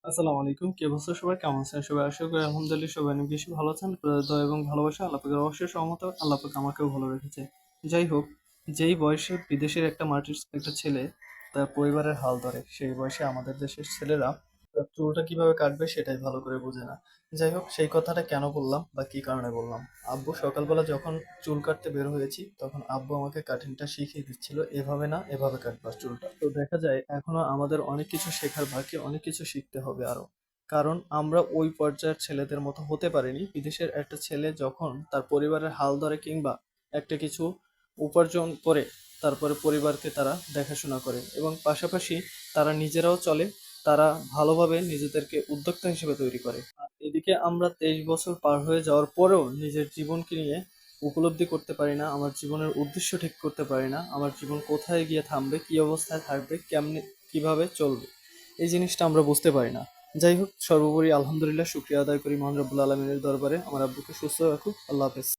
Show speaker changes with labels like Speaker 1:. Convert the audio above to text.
Speaker 1: আসসালামু আলাইকুম। কি অবস্থা সবার? কেমন আছেন সবাই? আশা করি আলহামদুলিল্লাহ সবাই অনেক বেশি ভালো আছেন। আপনাদের দয়া এবং ভালোবাসা আল্লাহ পাকের অবশ্যই সহমত আল্লাহ পাক আমাকেও ভালো রেখেছে। যাই হোক, যেই বয়সে বিদেশের একটা মাটির একটা ছেলে তার পরিবারের হাল ধরে, সেই বয়সে আমাদের দেশের ছেলেরা তার চুলটা কিভাবে কাটবে সেটাই ভালো করে বোঝে না। যাই হোক, সেই কথাটা কেন বললাম বা কি কারণে বললাম? আব্বু সকালবেলা যখন চুল কাটতে বের হয়েছি, তখন আব্বু আমাকে কাটিংটা শিখিয়ে দিচ্ছিল, এভাবে না এভাবে কাটবা চুলটা। তো দেখা যায় এখনো আমাদের অনেক কিছু শেখার বাকি, অনেক কিছু শিখতে হবে আরো। কারণ আমরা ওই পর্যায়ের ছেলেদের মতো হতে পারিনি। বিদেশের একটা ছেলে যখন তার পরিবারের হাল ধরে কিংবা একটা কিছু উপার্জন করে, তারপরে পরিবারকে তারা দেখাশোনা করে এবং পাশাপাশি তারা নিজেরাও চলে, তারা ভালোভাবে নিজেদেরকে উদ্যোক্তা হিসেবে তৈরি করে। আর এদিকে আমরা 23 বছর পার হয়ে যাওয়ার পরেও নিজের জীবনকে নিয়ে উপলব্ধি করতে পারি না, আমার জীবনের উদ্দেশ্য ঠিক করতে পারি না, আমার জীবন কোথায় গিয়ে থামবে, কি অবস্থায় থাকবে, কেমনে কিভাবে চলবে, এই জিনিসটা আমরা বুঝতে পারি না। যাই হোক, সর্বোপরি আলহামদুলিল্লাহ শুকরিয়া আদায় করি মহান রব্বুল আলমিনের দরবারে, আমার আব্বুকে সুস্থ রাখুক। আল্লাহ হাফেজ।